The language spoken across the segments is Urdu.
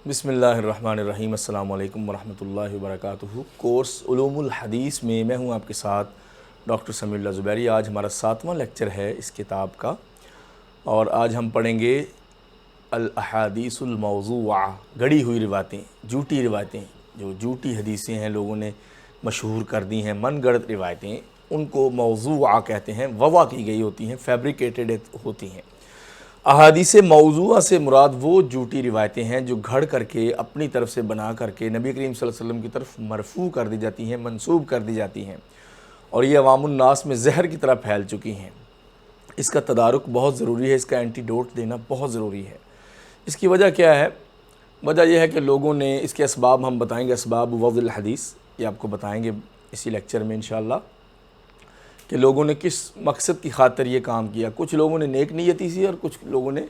بسم اللہ الرحمن الرحیم۔ السلام علیکم ورحمۃ اللہ وبرکاتہ۔ کورس علوم الحدیث میں میں ہوں آپ کے ساتھ ڈاکٹر سمیع اللہ زبیری۔ آج ہمارا 7واں لیکچر ہے اس کتاب کا، اور آج ہم پڑھیں گے الاحادیث الموضوعہ، گڑی ہوئی روایتیں، جھوٹی روایتیں، جو جھوٹی حدیثیں ہیں لوگوں نے مشہور کر دی ہیں، من گڑت روایتیں، ان کو موضوعہ کہتے ہیں، وضع کی گئی ہوتی ہیں، فیبریکیٹڈ ہوتی ہیں۔ احادیث موضوعہ سے مراد وہ جھوٹی روایتیں ہیں جو گھڑ کر کے اپنی طرف سے بنا کر کے نبی کریم صلی اللہ علیہ وسلم کی طرف مرفوع کر دی جاتی ہیں، منسوب کر دی جاتی ہیں، اور یہ عوام الناس میں زہر کی طرح پھیل چکی ہیں۔ اس کا تدارک بہت ضروری ہے، اس کا اینٹی ڈوٹ دینا بہت ضروری ہے۔ اس کی وجہ کیا ہے؟ وجہ یہ ہے کہ لوگوں نے اس کے اسباب ہم بتائیں گے، اسباب وضع الحدیث، یہ آپ کو بتائیں گے اسی لیکچر میں انشاءاللہ، کہ لوگوں نے کس مقصد کی خاطر یہ کام کیا۔ کچھ لوگوں نے نیک نیتی سے اور کچھ لوگوں نے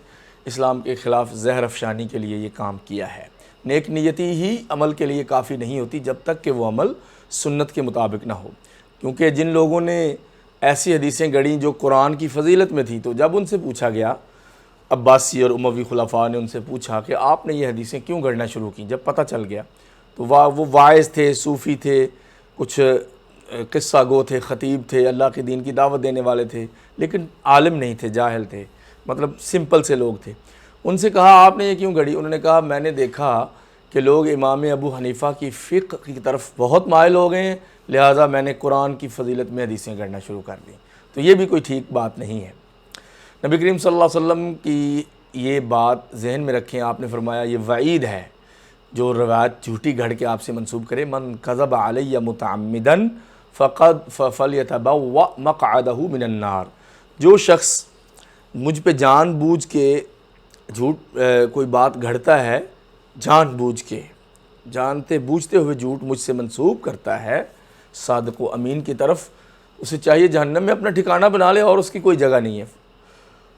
اسلام کے خلاف زہر افشانی کے لیے یہ کام کیا ہے۔ نیک نیتی ہی عمل کے لیے کافی نہیں ہوتی جب تک کہ وہ عمل سنت کے مطابق نہ ہو، کیونکہ جن لوگوں نے ایسی حدیثیں گڑیں جو قرآن کی فضیلت میں تھیں، تو جب ان سے پوچھا گیا، عباسی اور اموی خلفاء نے ان سے پوچھا کہ آپ نے یہ حدیثیں کیوں گڑنا شروع کیں، جب پتہ چل گیا تو وہ واعظ تھے، صوفی تھے، کچھ قصہ گو تھے، خطیب تھے، اللہ کے دین کی دعوت دینے والے تھے، لیکن عالم نہیں تھے، جاہل تھے، مطلب سمپل سے لوگ تھے۔ ان سے کہا آپ نے یہ کیوں گڑھی؟ انہوں نے کہا میں نے دیکھا کہ لوگ امام ابو حنیفہ کی فقہ کی طرف بہت مائل ہو گئے ہیں، لہٰذا میں نے قرآن کی فضیلت میں حدیثیں گڑھنا شروع کر دیں۔ تو یہ بھی کوئی ٹھیک بات نہیں ہے۔ نبی کریم صلی اللہ علیہ وسلم کی یہ بات ذہن میں رکھیں، آپ نے فرمایا یہ وعید ہے جو روایت جھوٹی گھڑ کے آپ سے منسوب کرے، من کذب علی متعمدا فلیتبوأ مقعدہ من النار۔ جو شخص مجھ پہ جان بوجھ کے جھوٹ کوئی بات گھڑتا ہے، جان بوجھ کے، جانتے بوجھتے ہوئے جھوٹ مجھ سے منسوب کرتا ہے صادق و امین کی طرف، اسے چاہیے جہنم میں اپنا ٹھکانہ بنا لے اور اس کی کوئی جگہ نہیں ہے۔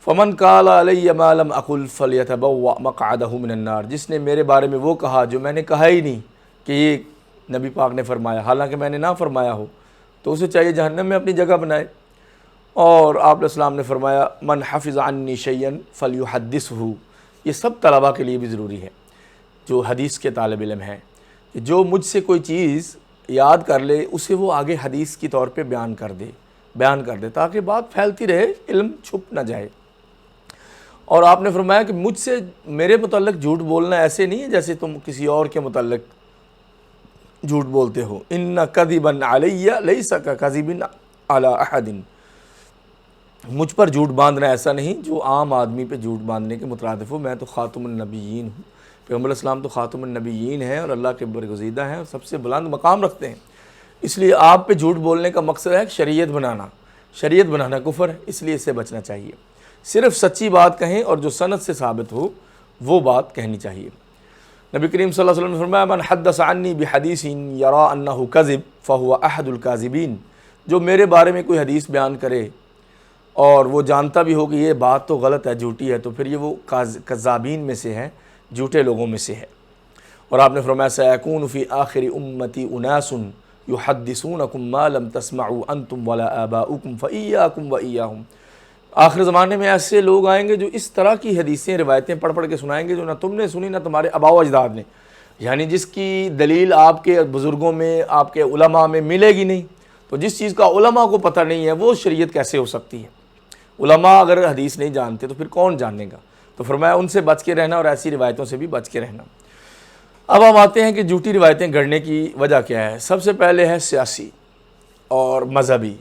فمن قال علی ما لم اقل فلیتبوأ مقعدہ من النار۔ جس نے میرے بارے میں وہ کہا جو میں نے کہا ہی نہیں کہ یہ نبی پاک نے فرمایا، حالانکہ میں نے نہ فرمایا ہو، تو اسے چاہیے جہنم میں اپنی جگہ بنائے۔ اور آپ علیہ السلام نے فرمایا من حفظ عنی شیئا فلیحدثہ۔ یہ سب طلباء کے لیے بھی ضروری ہے جو حدیث کے طالب علم ہیں، کہ جو مجھ سے کوئی چیز یاد کر لے اسے وہ آگے حدیث کی طور پہ بیان کر دے تاکہ بات پھیلتی رہے، علم چھپ نہ جائے۔ اور آپ نے فرمایا کہ مجھ سے میرے متعلق جھوٹ بولنا ایسے نہیں ہے جیسے تم کسی اور کے متعلق جھوٹ بولتے ہو۔ ان کذبا علی لیس کذب علی احد۔ مجھ پر جھوٹ باندھنا ایسا نہیں جو عام آدمی پہ جھوٹ باندھنے کے مترادف ہو۔ میں تو خاتم النبیین ہوں، پیغمبر علیہ السلام تو خاتم النبیین ہیں اور اللہ کے برگزیدہ ہیں اور سب سے بلند مقام رکھتے ہیں۔ اس لیے آپ پہ جھوٹ بولنے کا مقصد ہے شریعت بنانا کفر ہے، اس لیے اس سے بچنا چاہیے۔ صرف سچی بات کہیں اور جو سند سے ثابت ہو وہ بات کہنی چاہیے۔ نبی کریم صلی اللہ علیہ وسلم نے فرمایا من حدث عنی بحدیث یرا انہ کذب فہو احد الکاذبین۔ جو میرے بارے میں کوئی حدیث بیان کرے اور وہ جانتا بھی ہو کہ یہ بات تو غلط ہے، جھوٹی ہے، تو پھر یہ وہ کذابین میں سے ہے، جھوٹے لوگوں میں سے ہے۔ اور آپ نے فرمایا سیکون فی آخر امتی اناس یحدثونکم ما لم تسمعوا انتم ولا آباؤکم فایاکم وایاہم۔ آخر زمانے میں ایسے لوگ آئیں گے جو اس طرح کی حدیثیں روایتیں پڑھ کے سنائیں گے جو نہ تم نے سنی نہ تمہارے آباء و اجداد نے، یعنی جس کی دلیل آپ کے بزرگوں میں، آپ کے علماء میں ملے گی نہیں۔ تو جس چیز کا علماء کو پتہ نہیں ہے وہ شریعت کیسے ہو سکتی ہے؟ علماء اگر حدیث نہیں جانتے تو پھر کون جانے گا؟ تو فرمایا ان سے بچ کے رہنا اور ایسی روایتوں سے بھی بچ کے رہنا۔ اب ہم آتے ہیں کہ جھوٹی روایتیں گھڑنے کی وجہ کیا ہے۔ سب سے پہلے ہے سیاسی اور مذہبی۔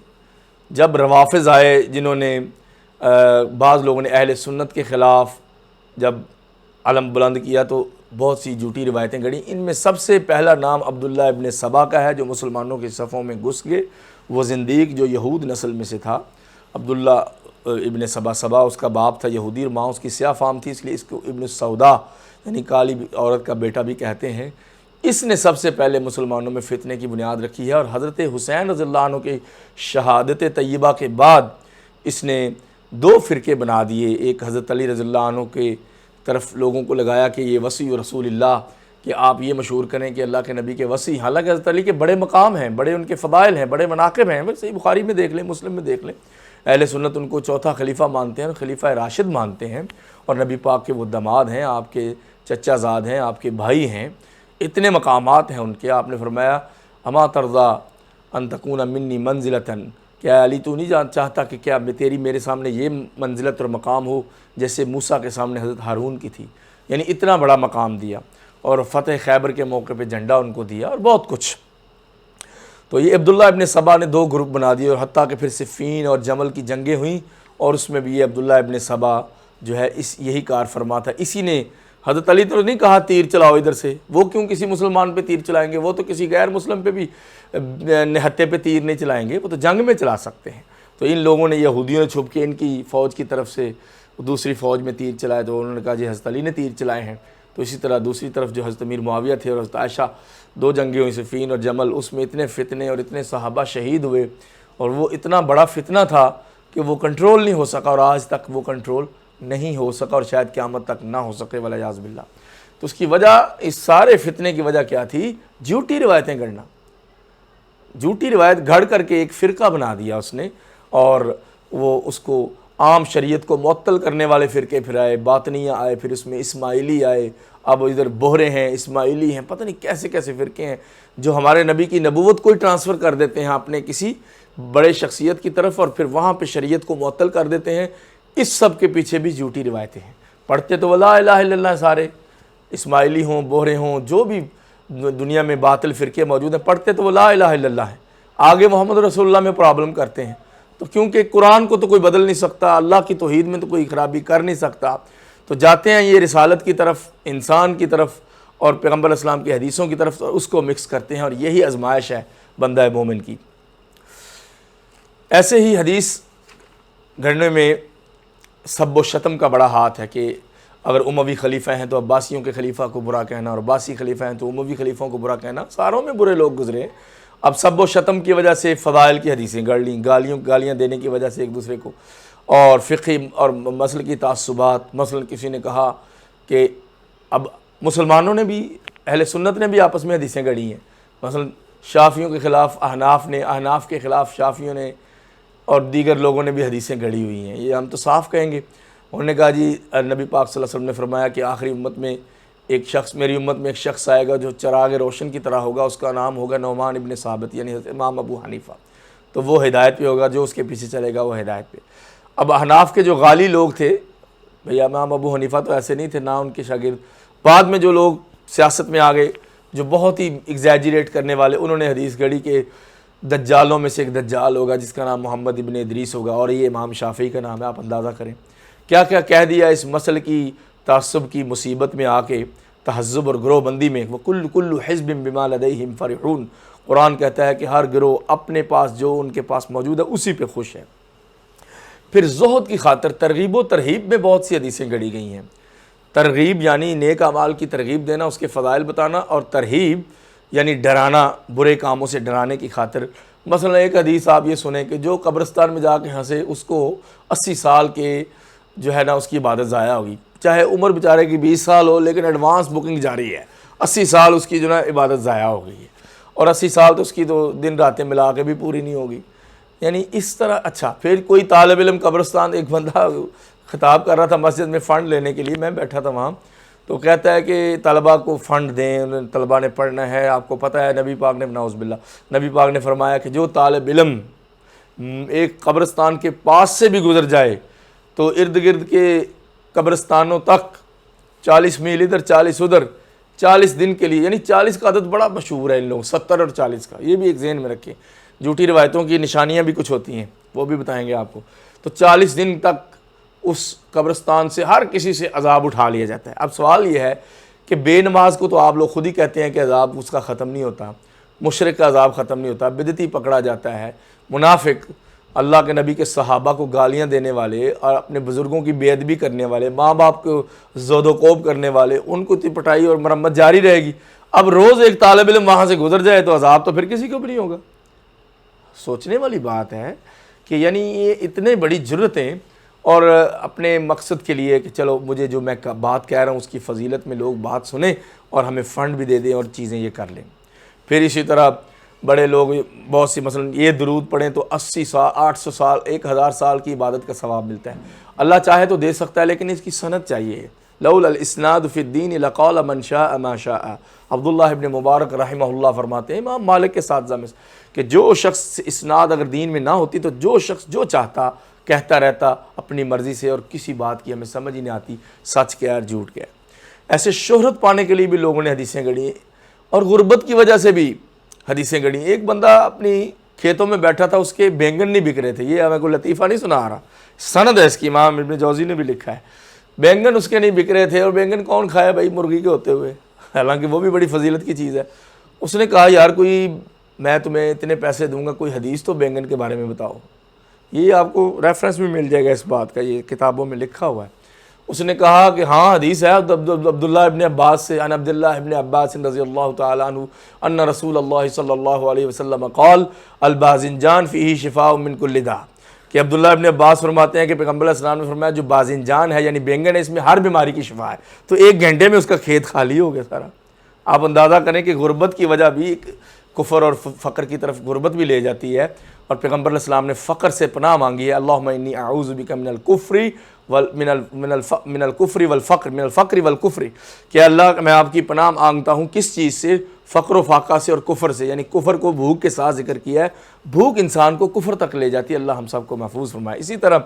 جب روافض آئے جنہوں نے بعض لوگوں نے اہل سنت کے خلاف جب علم بلند کیا تو بہت سی جھوٹی روایتیں گھڑیں۔ ان میں سب سے پہلا نام عبداللہ ابن سبا کا ہے جو مسلمانوں کے صفوں میں گھس گئے۔ وہ زندیق جو یہود نسل میں سے تھا، عبداللہ ابن سبا اس کا باپ تھا یہودی اور ماں اس کی سیاہ فام تھی، اس لیے اس کو ابن السودا یعنی کالی عورت کا بیٹا بھی کہتے ہیں۔ اس نے سب سے پہلے مسلمانوں میں فتنے کی بنیاد رکھی ہے، اور حضرت حسین رضی اللہ عنہ کی شہادت طیبہ کے بعد اس نے دو فرقے بنا دیے۔ ایک حضرت علی رضی اللہ عنہ کے طرف لوگوں کو لگایا کہ یہ وصی رسول اللہ، کہ آپ یہ مشہور کریں کہ اللہ کے نبی کے وصی، حالانکہ حضرت علی کے بڑے مقام ہیں، بڑے ان کے فضائل ہیں، بڑے مناقب ہیں، صحیح بخاری میں دیکھ لیں، مسلم میں دیکھ لیں۔ اہل سنت ان کو چوتھا خلیفہ مانتے ہیں اور خلیفہ راشد مانتے ہیں، اور نبی پاک کے وہ داماد ہیں، آپ کے چچا زاد ہیں، آپ کے بھائی ہیں، اتنے مقامات ہیں ان کے. آپ نے فرمایا اما ترضا ان تکون منی منزلتاً، کیا علی تو نہیں چاہتا کہ کیا تیری میرے سامنے یہ منزلت اور مقام ہو جیسے موسیٰ کے سامنے حضرت ہارون کی تھی. یعنی اتنا بڑا مقام دیا، اور فتح خیبر کے موقع پہ جھنڈا ان کو دیا، اور بہت کچھ. تو یہ عبداللہ ابن سبا نے 2 گروپ بنا دیے، اور حتیٰ کہ پھر صفین اور جمل کی جنگیں ہوئیں، اور اس میں بھی یہ عبداللہ ابن سبا جو ہے یہی کار فرما تھا. اسی نے حضرت علی تو نہیں کہا تیر چلاؤ ادھر سے، وہ کیوں کسی مسلمان پہ تیر چلائیں گے؟ وہ تو کسی غیر مسلم پہ بھی نہتے پہ تیر نہیں چلائیں گے، وہ تو جنگ میں چلا سکتے ہیں. تو ان لوگوں نے، یہودیوں نے چھپ کے ان کی فوج کی طرف سے دوسری فوج میں تیر چلائے، تو انہوں نے کہا جی حضرت علی نے تیر چلائے ہیں. تو اسی طرح دوسری طرف جو حضرت امیر معاویہ تھے اور حضرت عائشہ، 2 جنگیں ہوئی، صفین اور جمل، اس میں اتنے فتنے اور اتنے صحابہ شہید ہوئے، اور وہ اتنا بڑا فتنہ تھا کہ وہ کنٹرول نہیں ہو سکا، اور آج تک وہ کنٹرول نہیں ہو سکا، اور شاید قیامت تک نہ ہو سکے والعیاذ باللہ. تو اس کی وجہ، اس سارے فتنے کی وجہ کیا تھی؟ جھوٹی روایتیں گڑنا. جھوٹی روایت گھڑ کر کے ایک فرقہ بنا دیا اس نے، اور وہ اس کو عام شریعت کو معطل کرنے والے فرقے پھر آئے، باطنیہ آئے، پھر اس میں اسماعیلی آئے، اب ادھر بہرے ہیں، اسماعیلی ہیں، پتہ نہیں کیسے کیسے فرقے ہیں جو ہمارے نبی کی نبوت کو ہی ٹرانسفر کر دیتے ہیں اپنے کسی بڑے شخصیت کی طرف، اور پھر وہاں پہ شریعت کو معطل کر دیتے ہیں. اس سب کے پیچھے بھی جھوٹی روایتیں ہیں. پڑھتے تو لا الہ الا اللہ سارے، اسماعیلی ہوں، بہرے ہوں، جو بھی دنیا میں باطل فرقے موجود ہیں، پڑھتے تو وہ لا الہ الا اللہ ہے، آگے محمد رسول اللہ میں پرابلم کرتے ہیں. تو کیونکہ قرآن کو تو کوئی بدل نہیں سکتا، اللہ کی توحید میں تو کوئی خرابی کر نہیں سکتا، تو جاتے ہیں یہ رسالت کی طرف، انسان کی طرف، اور پیغمبر اسلام کی حدیثوں کی طرف، اور اس کو مکس کرتے ہیں، اور یہی آزمائش ہے بندہ مومن کی. ایسے ہی حدیث گھڑنے میں سب و شتم کا بڑا ہاتھ ہے، کہ اگر اموی خلیفہ ہیں تو عباسیوں کے خلیفہ کو برا کہنا، اور عباسی خلیفہ ہیں تو اموی خلیفوں کو برا کہنا. ساروں میں برے لوگ گزرے. اب سب و شتم کی وجہ سے فضائل کی حدیثیں گڑھ لیں، گالیاں دینے کی وجہ سے ایک دوسرے کو، اور فقہی اور مسل کی تعصبات. مثلا کسی نے کہا کہ اب مسلمانوں نے بھی، اہل سنت نے بھی آپس میں حدیثیں گڑھی ہیں. مثلا شافیوں کے خلاف احناف نے، احناف کے خلاف شافیوں نے، اور دیگر لوگوں نے بھی حدیثیں گڑھی ہوئی ہیں. یہ ہم تو صاف کہیں گے. انہوں نے کہا جی نبی پاک صلی اللہ علیہ وسلم نے فرمایا کہ آخری امت میں ایک شخص، میری امت میں ایک شخص آئے گا جو چراغ روشن کی طرح ہوگا، اس کا نام ہوگا نعمان ابن ثابت، یعنی حضرت امام ابو حنیفہ. تو وہ ہدایت پہ ہوگا، جو اس کے پیچھے چلے گا وہ ہدایت پہ. اب احناف کے جو غالی لوگ تھے، بھئی امام ابو حنیفہ تو ایسے نہیں تھے، نہ ان کے شاگرد، بعد میں جو لوگ سیاست میں آ گئے، جو بہت ہی ایگزیجریٹ کرنے والے، انہوں نے حدیث گڑھی کہ دجالوں میں سے ایک دجال ہوگا جس کا نام محمد ابن ادریس ہوگا، اور یہ امام شافعی کا نام ہے. آپ اندازہ کریں کیا کیا کہہ دیا اس مسئلے کی تعصب کی مصیبت میں آ کے، تہذب اور گروہ بندی میں. وَكُلُّ حِزْبٍ بِمَا لَدَيْهِمْ فَرِحُونَ. قرآن کہتا ہے کہ ہر گروہ اپنے پاس جو ان کے پاس موجود ہے اسی پہ خوش ہے. پھر زہد کی خاطر ترغیب و ترہیب میں بہت سی حدیثیں گڑھی گئی ہیں. ترغیب یعنی نیک اعمال کی ترغیب دینا، اس کے فضائل بتانا، اور ترہیب یعنی ڈرانا، برے کاموں سے ڈرانے کی خاطر. مثلا ایک حدیث آپ یہ سنیں کہ جو قبرستان میں جا کے ہنسے اس کو 80 سال کے جو ہے نا اس کی عبادت ضائع ہوگی. چاہے عمر بیچارے کی 20 سال ہو، لیکن ایڈوانس بکنگ جاری ہے، 80 سال اس کی جو نا عبادت ضائع ہو گئی ہے، اور 80 سال تو اس کی تو دن راتیں ملا کے بھی پوری نہیں ہوگی. یعنی اس طرح. اچھا پھر کوئی طالب علم قبرستان، ایک بندہ خطاب کر رہا تھا مسجد میں فنڈ لینے کے لیے، میں بیٹھا تھا وہاں، تو کہتا ہے کہ طلباء کو فنڈ دیں، طلباء نے پڑھنا ہے. آپ کو پتہ ہے نبی پاک نے، نعوذ باللہ، نبی پاک نے فرمایا کہ جو طالب علم ایک قبرستان کے پاس سے بھی گزر جائے تو ارد گرد کے قبرستانوں تک 40 میل ادھر 40 ادھر 40 دن کے لیے، یعنی 40 کا عدد بڑا مشہور ہے ان لوگوں، 70 اور 40 کا، یہ بھی ایک ذہن میں رکھیں. جھوٹی روایتوں کی نشانیاں بھی کچھ ہوتی ہیں، وہ بھی بتائیں گے آپ کو. تو 40 دن تک اس قبرستان سے ہر کسی سے عذاب اٹھا لیا جاتا ہے. اب سوال یہ ہے کہ بے نماز کو تو آپ لوگ خود ہی کہتے ہیں کہ عذاب اس کا ختم نہیں ہوتا، مشرک کا عذاب ختم نہیں ہوتا، بدعتی پکڑا جاتا ہے، منافق، اللہ کے نبی کے صحابہ کو گالیاں دینے والے اور اپنے بزرگوں کی بے ادبی کرنے والے، ماں باپ کو زود و کوب کرنے والے، ان کو پٹائی اور مرمت جاری رہے گی. اب روز ایک طالب علم وہاں سے گزر جائے تو عذاب تو پھر کسی کو بھی نہیں ہوگا. سوچنے والی بات ہے کہ یعنی یہ اتنے بڑی جرتیں، اور اپنے مقصد کے لیے کہ چلو مجھے جو میں بات کہہ رہا ہوں اس کی فضیلت میں لوگ بات سنیں اور ہمیں فنڈ بھی دے دیں اور چیزیں یہ کر لیں. پھر اسی طرح بڑے لوگ بہت سی مثلا یہ درود پڑھیں تو 80 سال 800 سال 1000 سال کی عبادت کا ثواب ملتا ہے. اللہ چاہے تو دے سکتا ہے، لیکن اس کی سند چاہیے. لولا الاسناد فی الدین لقال من شاء ما شاء۔ عبداللہ ابن مبارک رحمہ اللہ فرماتے ہیں امام مالک کے ساتھ میں کہ جو شخص اسناد اگر دین میں نہ ہوتی تو جو شخص جو چاہتا کہتا رہتا اپنی مرضی سے، اور کسی بات کی ہمیں سمجھ ہی نہیں آتی سچ کیا ہے اور جھوٹ کیا ہے۔ ایسے شہرت پانے کے لیے بھی لوگوں نے حدیثیں گڑھی اور غربت کی وجہ سے بھی حدیثیں گڑھی۔ ایک بندہ اپنی کھیتوں میں بیٹھا تھا، اس کے بینگن نہیں بک رہے تھے، یہ ہمیں کوئی لطیفہ نہیں سنا آ رہا، سند ہے اس کی، امام ابن جوزی نے بھی لکھا ہے۔ بینگن اس کے نہیں بک رہے تھے، اور بینگن کون کھایا بھائی، مرغی کے ہوتے ہوئے، حالانکہ وہ بھی بڑی فضیلت کی چیز ہے۔ اس نے کہا یار کوئی میں تمہیں اتنے پیسے دوں گا، کوئی حدیث تو بینگن کے بارے میں بتاؤ۔ یہ آپ کو ریفرنس بھی مل جائے گا اس بات کا، یہ کتابوں میں لکھا ہوا ہے۔ اس نے کہا کہ ہاں حدیث ہے عبداللہ ابن عباس سے، عن عبداللہ ابن عباس رضی اللہ تعالی عنہ ان رسول اللہ صلی اللہ علیہ وسلم قال الباذنجان فیہ شفاء من کل داء، کہ عبداللہ ابن عباس فرماتے ہیں کہ پیغمبر علیہ السلام نے فرمایا جو باذنجان ہے یعنی بینگن ہے، اس میں ہر بیماری کی شفا ہے۔ تو ایک گھنٹے میں اس کا کھیت خالی ہو گیا سارا۔ آپ اندازہ کریں کہ غربت کی وجہ بھی کفر اور فقر کی طرف غربت بھی لے جاتی ہے، اور پیغمبر علیہ السلام نے فقر سے پناہ مانگی ہے، اللہم انی اعوذ بک من الکفر من الفقر والکفر، کہ اللہ میں آپ کی پناہ مانگتا ہوں کس چیز سے؟ فقر و فاقہ سے اور کفر سے، یعنی کفر کو بھوک کے ساتھ ذکر کیا ہے، بھوک انسان کو کفر تک لے جاتی ہے، اللہ ہم سب کو محفوظ فرمائے۔ اسی طرح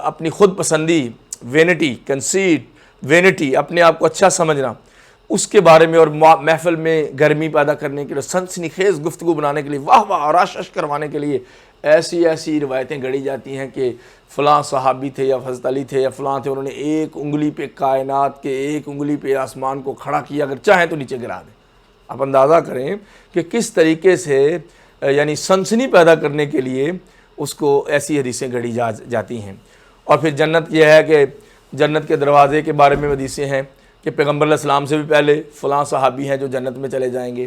اپنی خود پسندی، وینٹی، کنسیٹ، وینٹی، اپنے آپ کو اچھا سمجھنا، اس کے بارے میں، اور محفل میں گرمی پیدا کرنے کے لیے، سنسنی خیز گفتگو بنانے کے لیے، واہ واہ اور آشش کروانے کے لیے ایسی روایتیں گڑھی جاتی ہیں کہ فلاں صحابی تھے یا حضرت علی تھے یا فلاں تھے، انہوں نے ایک انگلی پہ کائنات کے، ایک انگلی پہ آسمان کو کھڑا کیا، اگر چاہیں تو نیچے گرا دیں۔ آپ اندازہ کریں کہ کس طریقے سے یعنی سنسنی پیدا کرنے کے لیے اس کو ایسی حدیثیں گڑھی جاتی ہیں۔ اور پھر جنت یہ ہے کہ جنت کے دروازے کے بارے میں حدیثیں ہیں کہ پیغمبر علیہ السلام سے بھی پہلے فلاں صحابی ہیں جو جنت میں چلے جائیں گے،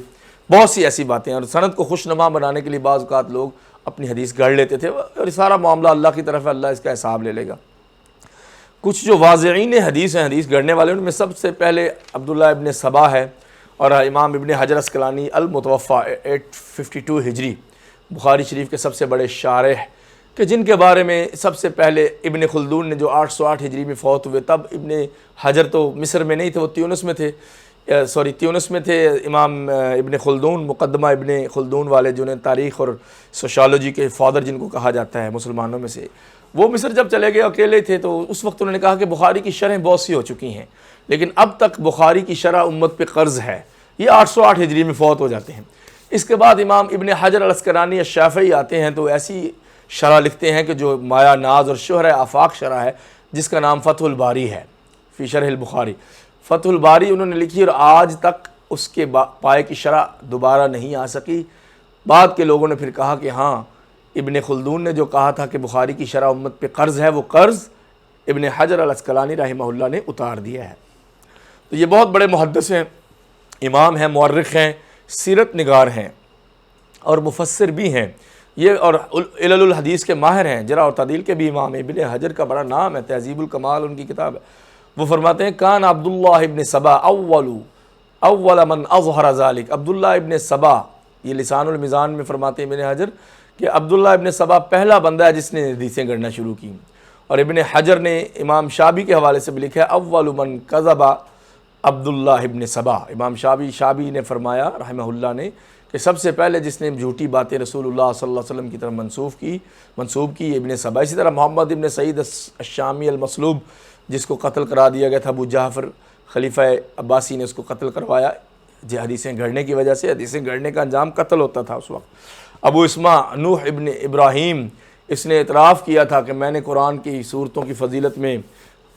بہت سی ایسی باتیں ہیں۔ اور سند کو خوشنما بنانے کے لیے بعض اوقات لوگ اپنی حدیث گڑھ لیتے تھے، اور سارا معاملہ اللہ کی طرف ہے، اللہ اس کا حساب لے لے گا۔ کچھ جو واضعین حدیث ہیں، حدیث گڑھنے والے، ان میں سب سے پہلے عبداللہ ابن صبا ہے، اور امام ابن حجر اسقلانی المتوفیٰ 852 ہجری، بخاری شریف کے سب سے بڑے شارح، کہ جن کے بارے میں سب سے پہلے ابن خلدون نے جو 808 ہجری میں فوت ہوئے، تب ابن حجر تو مصر میں نہیں تھے، وہ تیونس میں تھے، امام ابن خلدون، مقدمہ ابن خلدون والے جنہیں تاریخ اور سوشالوجی کے فادر جن کو کہا جاتا ہے مسلمانوں میں سے، وہ مصر جب چلے گئے اکیلے تھے، تو اس وقت انہوں نے کہا کہ بخاری کی شرح بہت سی ہو چکی ہیں، لیکن اب تک بخاری کی شرح امت پہ قرض ہے۔ یہ 808 ہجری میں فوت ہو جاتے ہیں۔ اس کے بعد امام ابن حجر الاسقلانی الشافعی آتے ہیں، تو ایسی شرح لکھتے ہیں کہ جو مایا ناز اور شہر آفاق شرح ہے، جس کا نام فتح الباری ہے، فی شرح البخاری۔ فتح الباری انہوں نے لکھی، اور آج تک اس کے پائے کی شرح دوبارہ نہیں آ سکی۔ بعد کے لوگوں نے پھر کہا کہ ہاں ابن خلدون نے جو کہا تھا کہ بخاری کی شرح امت پہ قرض ہے، وہ قرض ابن حجر الاسقلانی رحمہ اللہ نے اتار دیا ہے۔ تو یہ بہت بڑے محدث ہیں، امام ہیں، مورخ ہیں، سیرت نگار ہیں، اور مفسر بھی ہیں یہ، اور علل الحدیث کے ماہر ہیں، جرح اور تعدیل کے بھی امام۔ ابن حجر کا بڑا نام ہے، تہذیب الکمال ان کی کتاب ہے۔ وہ فرماتے ہیں کان عبداللہ ابن صبا اول من اظہر ذالک، عبداللہ ابن صبا، یہ لسان المیزان میں فرماتے ہیں ابن حجر کہ عبداللہ ابن صبا پہلا بندہ ہے جس نے حدیثیں گڑھنا شروع کی۔ اور ابن حجر نے امام شابی کے حوالے سے بھی لکھا ہے اول من کذب عبداللہ ابن صبا، امام شابی نے فرمایا رحمہ اللہ نے کہ سب سے پہلے جس نے جھوٹی باتیں رسول اللہ صلی اللہ علیہ وسلم کی طرف منسوب کی ابن صبا۔ اسی طرح محمد ابن سعید الشامی المصلوب، جس کو قتل کرا دیا گیا تھا، ابو جعفر خلیفہ عباسی نے اس کو قتل کروایا حدیثیں گڑھنے کی وجہ سے۔ حدیثیں گڑھنے کا انجام قتل ہوتا تھا اس وقت۔ ابو اسما نوح ابن ابراہیم، اس نے اعتراف کیا تھا کہ میں نے قرآن کی صورتوں کی فضیلت میں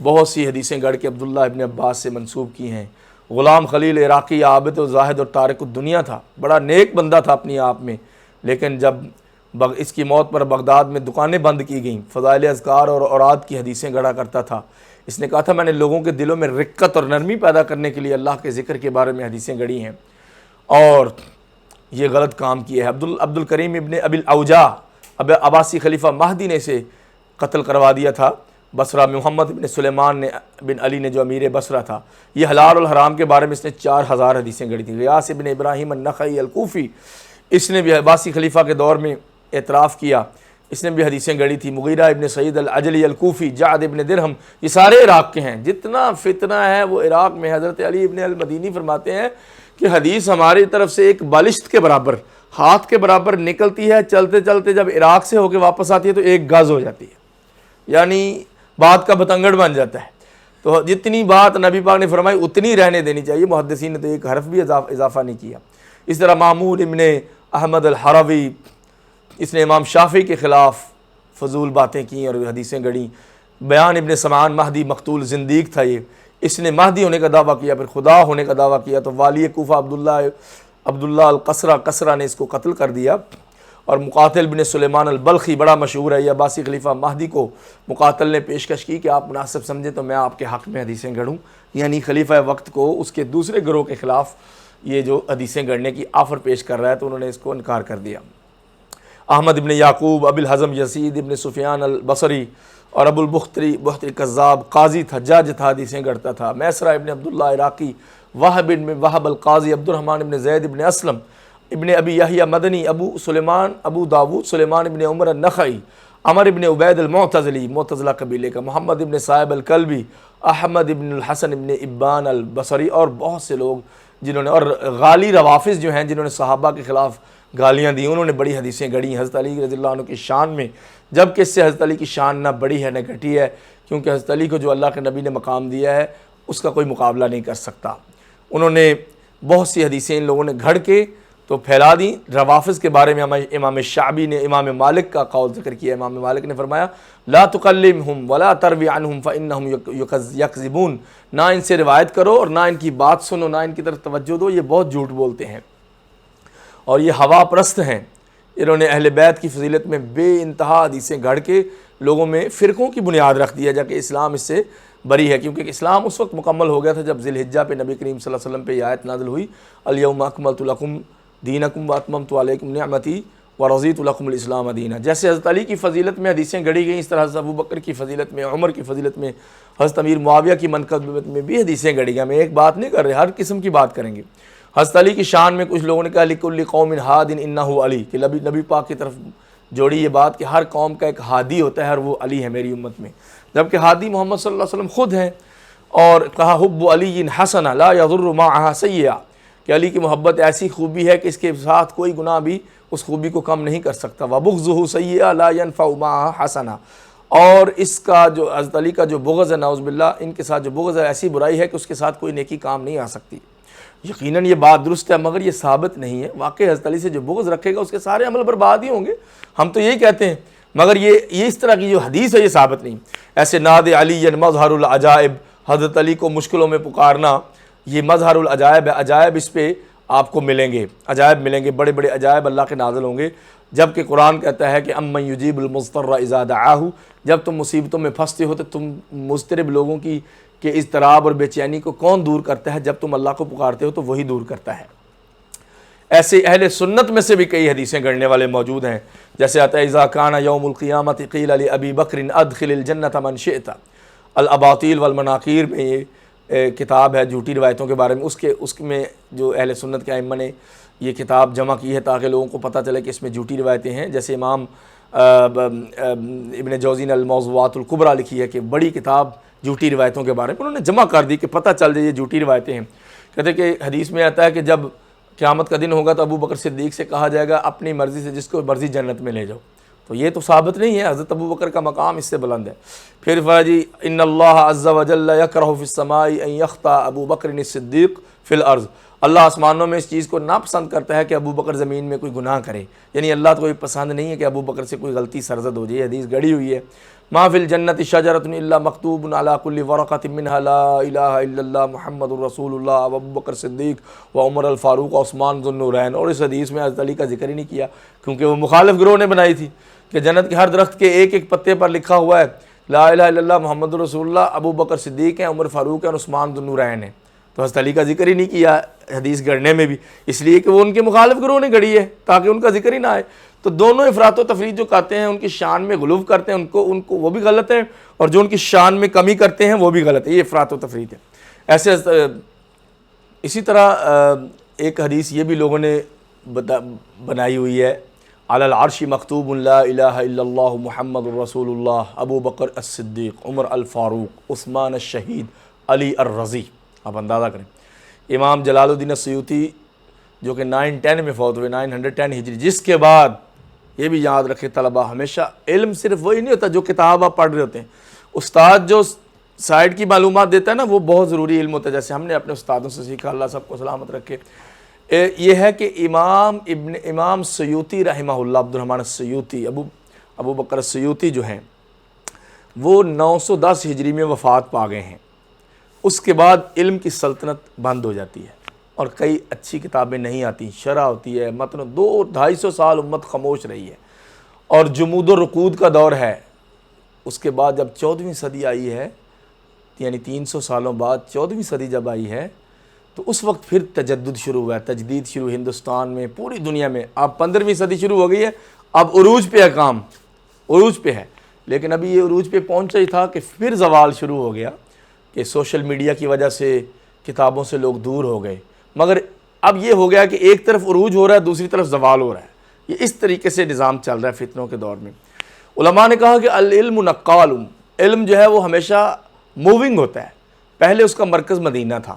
بہت سی حدیثیں گڑھ کے عبداللہ ابن عباس سے منسوب کی ہیں۔ غلام خلیل عراقی عابد و زاہد اور تارک الدنیا تھا، بڑا نیک بندہ تھا اپنی آپ میں، لیکن جب اس کی موت پر بغداد میں دکانیں بند کی گئیں، فضائل اذکار اور اوراد کی حدیثیں گڑھا کرتا تھا۔ اس نے کہا تھا میں نے لوگوں کے دلوں میں رقت اور نرمی پیدا کرنے کے لیے اللہ کے ذکر کے بارے میں حدیثیں گڑھی ہیں، اور یہ غلط کام کیا ہے۔ عبد الکریم ابن ابی الاوجاع، عباسی خلیفہ مہدی نے اسے قتل کروا دیا تھا بصرہ۔ محمد ابن سلیمان بن علی نے جو امیر بصرہ تھا، یہ حلال الحرام کے بارے میں اس نے 4000 حدیثیں گڑھی تھیں۔ غیاث ابن ابراہیم النخعی الکوفی، اس نے بھی عباسی خلیفہ کے دور میں اعتراف کیا اس نے بھی حدیثیں گڑھی تھی، مغیرہ ابن سعید العجلی الکوفی، جعد ابن درہم، یہ سارے عراق کے ہیں۔ جتنا فتنہ ہے وہ عراق میں۔ حضرت علی ابن المدینی فرماتے ہیں کہ حدیث ہماری طرف سے ایک بالشت کے برابر، ہاتھ کے برابر نکلتی ہے، چلتے چلتے جب عراق سے ہو کے واپس آتی ہے تو ایک گز ہو جاتی ہے، یعنی بات کا بتنگڑ بن جاتا ہے۔ تو جتنی بات نبی پاک نے فرمائی اتنی رہنے دینی چاہیے، محدثین نے تو ایک حرف بھی اضافہ نہیں کیا۔ اس طرح معمور ابن احمد الحروی، اس نے امام شافعی کے خلاف فضول باتیں کی اور حدیثیں گڑھیں۔ بیان ابن سمعان مہدی مقتول زندیق تھا، یہ اس نے مہدی ہونے کا دعویٰ کیا، پھر خدا ہونے کا دعویٰ کیا، تو والی کوفہ عبداللہ القصرہ نے اس کو قتل کر دیا۔ اور مقاتل بن سلیمان البلخی بڑا مشہور ہے، یہ عباسی خلیفہ مہدی کو مقاتل نے پیشکش کی کہ آپ مناسب سمجھیں تو میں آپ کے حق میں حدیثیں گڑھوں، یعنی خلیفہ وقت کو اس کے دوسرے گروہ کے خلاف یہ جو حدیثیں گڑھنے کی آفر پیش کر رہا ہے، تو انہوں نے اس کو انکار کر دیا۔ احمد ابن یعقوب، ابو الحزم یزید ابن سفیان البصری اور ابو البختری کذاب، قاضی تھا، جج تھا، حدیثیں گڑھتا تھا۔ میسرہ ابن عبداللہ عراقی، وہب ابن وہب القاضی، عبد الرحمن ابن زید ابن اسلم، ابن ابی یحییٰ مدنی، ابو داود سلیمان ابن عمر النخعی، عمر ابن عبید المعتزلی، معتزلہ قبیلے کا، محمد ابن صائب الکلبی، احمد ابن الحسن ابن ابان البصری، اور بہت سے لوگ جنہوں نے، اور غالی روافظ جو ہیں جنہوں نے صحابہ کے خلاف گالیاں دی، انہوں نے بڑی حدیثیں گڑھی حضرت علی رضی اللہ عنہ کی شان میں، جبکہ اس سے حضرت علی کی شان نہ بڑی ہے نہ گھٹی ہے، کیونکہ حضرت علی کو جو اللہ کے نبی نے مقام دیا ہے اس کا کوئی مقابلہ نہیں کر سکتا۔ انہوں نے بہت سی حدیثیں ان لوگوں نے گھڑ کے تو پھیلا دیں۔ روافظ کے بارے میں امام شعبی نے امام مالک کا قول ذکر کیا۔ امام مالک نے فرمایا لا تکلمہم ولا تروی عنہم فانہم یکذبون، نہ ان سے روایت کرو اور نہ ان کی بات سنو، نہ ان کی طرف توجہ دو، یہ بہت جھوٹ بولتے ہیں اور یہ ہوا پرست ہیں۔ انہوں نے اہل بیت کی فضیلت میں بے انتہا حدیثیں گھڑ کے لوگوں میں فرقوں کی بنیاد رکھ دیا، جا کہ اسلام اس سے بری ہے، کیونکہ اسلام اس وقت مکمل ہو گیا تھا جب ذی الحجہ پہ نبی کریم صلی اللہ علیہ وسلم پہ یہ آیت نازل ہوئی، الیوم اکملت لکم دینکم واتممت علیکم نعمتی ورضیت لکم الاسلام دینا۔ جیسے حضرت علی کی فضیلت میں حدیثیں گڑھی گئیں، اس طرح حضرت ابو بکر کی فضیلت میں، عمر کی فضیلت میں، حضرت امیر معاویہ کی منقبت میں بھی حدیثیں گڑھی گئیں۔ میں ایک بات نہیں کر رہے، ہر قسم کی بات کریں گے۔ حضرت علی کی شان میں کچھ لوگوں نے کہا لکل قوم ہاد انہ علی، کہ نبی پاک کی طرف جوڑی یہ بات کہ ہر قوم کا ایک ہادی ہوتا ہے اور وہ علی ہے میری امت میں، جبکہ ہادی محمد صلی اللہ علیہ وسلم خود ہیں۔ اور کہا حب علی حسنہ لا یضر معہا سیئہ، کہ علی کی محبت ایسی خوبی ہے کہ اس کے ساتھ کوئی گناہ بھی اس خوبی کو کم نہیں کر سکتا۔ وبغضہ سیئہ لا ینفع معہا حسنہ، اور اس کا جو حضرت علی کا جو بغض ہے، نعوذ باللہ، ان کے ساتھ جو بغض ہے ایسی برائی ہے کہ اس کے ساتھ کوئی نیکی کام نہیں آ سکتی۔ یقیناً یہ بات درست ہے، مگر یہ ثابت نہیں ہے۔ واقعی حضرت علی سے جو بغض رکھے گا اس کے سارے عمل برباد ہی ہوں گے، ہم تو یہی کہتے ہیں، مگر یہ اس طرح کی جو حدیث ہے یہ ثابت نہیں۔ ایسے ناد علی مظہر العجائب، حضرت علی کو مشکلوں میں پکارنا، یہ مظہر العجائب ہے، عجائب اس پہ آپ کو ملیں گے، عجائب ملیں گے، بڑے بڑے عجائب اللہ کے نازل ہوں گے، جبکہ قرآن کہتا ہے کہ امن یجیب المضطر اذا دعاہ، جب تم مصیبتوں میں پھنستے ہو تو تم مضطرب لوگوں کی کہ اضطراب اور بے چینی کو کون دور کرتا ہے؟ جب تم اللہ کو پکارتے ہو تو وہی دور کرتا ہے۔ ایسے اہل سنت میں سے بھی کئی حدیثیں گڑھنے والے موجود ہیں، جیسے آتا ہے اذا کان یوم القیامت قیل لابی بکر ادخل الجنۃ من شئت، الاباطیل والمناقیر میں یہ کتاب ہے جھوٹی روایتوں کے بارے میں، اس میں جو اہل سنت کے ائمہ نے یہ کتاب جمع کی ہے تاکہ لوگوں کو پتہ چلے کہ اس میں جھوٹی روایتیں ہیں۔ جیسے امام ابن جوزی نے الموضوعات الکبریٰ لکھی ہے کہ بڑی کتاب جھوٹی روایتوں کے بارے میں انہوں نے جمع کر دی کہ پتہ چل جائے یہ جھوٹی روایتیں ہیں۔ کہتے کہ حدیث میں آتا ہے کہ جب قیامت کا دن ہوگا تو ابو بکر صدیق سے کہا جائے گا اپنی مرضی سے جس کو مرضی جنت میں لے جاؤ، تو یہ تو ثابت نہیں ہے، حضرت ابو بکر کا مقام اس سے بلند ہے۔ پھر فرمایا ان اللہ عز وجل یکرہ فی السماء ان یخطأ ابو بکر الصدیق فی الارض، اللہ آسمانوں میں اس چیز کو ناپسند کرتا ہے کہ ابو بکر زمین میں کوئی گناہ کرے، یعنی اللہ تو کوئی پسند نہیں ہے کہ ابو بکر سے کوئی غلطی سرزد ہو جائے۔ حدیث گڑھی ہوئی ہے، ما فی الجنت شجرۃ الا مکتوب علی کل ورقۃ منها لا الہ الا اللہ محمد الرسول اللہ و ابو بکر صدیق و عمر الفاروق و عثمان ذو النورین۔ اور اس حدیث میں حضرت علی کا ذکر ہی نہیں کیا، کیونکہ وہ مخالف گروہ نے بنائی تھی کہ جنت کے ہر درخت کے ایک ایک پتے پر لکھا ہوا ہے لا الہ الا اللہ محمد الرسول اللہ، ابو بکر صدیق ہیں، عمر فاروق ہیں اور عثمان ذو النورین ہیں، تو حضرت علی کا ذکر ہی نہیں کیا حدیث گڑھنے میں بھی، اس لیے کہ وہ ان کے مخالف گروہ نے گڑھی ہے تاکہ ان کا ذکر ہی نہ آئے۔ تو دونوں افراط و تفریط جو کرتے ہیں، ان کی شان میں غلو کرتے ہیں، ان کو وہ بھی غلط ہے، اور جو ان کی شان میں کمی کرتے ہیں وہ بھی غلط ہے، یہ افراط و تفریط ہے۔ ایسے اسی طرح ایک حدیث یہ بھی لوگوں نے بنائی ہوئی ہے، علی العرش مکتوب لا الہ الا اللہ محمد الرسول اللہ ابو بکر الصدیق عمر الفاروق عثمان الشہید علی الرضی. آپ اندازہ کریں امام جلال الدین السیوطی جو کہ 910 میں فوت ہوئے 910 ہجری، جس کے بعد یہ بھی یاد رکھے طلبہ ہمیشہ علم صرف وہی نہیں ہوتا جو کتاب آپ پڑھ رہے ہوتے ہیں، استاد جو سائڈ کی معلومات دیتا ہے نا وہ بہت ضروری علم ہوتا ہے. جیسے ہم نے اپنے استادوں سے سیکھا، اللہ سب کو سلامت رکھے. یہ ہے کہ امام سیوطی رحمہ اللہ، عبد الرحمن السیوطی ابو بکر السیوطی جو ہیں وہ 910 ہجری میں وفات پا گئے ہیں. اس کے بعد علم کی سلطنت بند ہو جاتی ہے اور کئی اچھی کتابیں نہیں آتی، شرح ہوتی ہے، متن 200-250 سال امت خاموش رہی ہے اور جمود و رکود کا دور ہے. اس کے بعد جب 14ویں صدی آئی ہے، یعنی 300 سالوں بعد 14ویں صدی جب آئی ہے تو اس وقت پھر تجدد شروع ہوا ہے، تجدید شروع ہندوستان میں، پوری دنیا میں. اب 15ویں صدی شروع ہو گئی ہے، اب عروج پہ ہے، کام عروج پہ ہے. لیکن ابھی یہ عروج پہ پہنچا ہی تھا کہ پھر زوال شروع ہو گیا کہ سوشل میڈیا کی وجہ سے کتابوں سے لوگ دور ہو گئے. مگر اب یہ ہو گیا کہ ایک طرف عروج ہو رہا ہے، دوسری طرف زوال ہو رہا ہے. یہ اس طریقے سے نظام چل رہا ہے فتنوں کے دور میں. علماء نے کہا کہ العلم نقال، علم جو ہے وہ ہمیشہ موونگ ہوتا ہے. پہلے اس کا مرکز مدینہ تھا،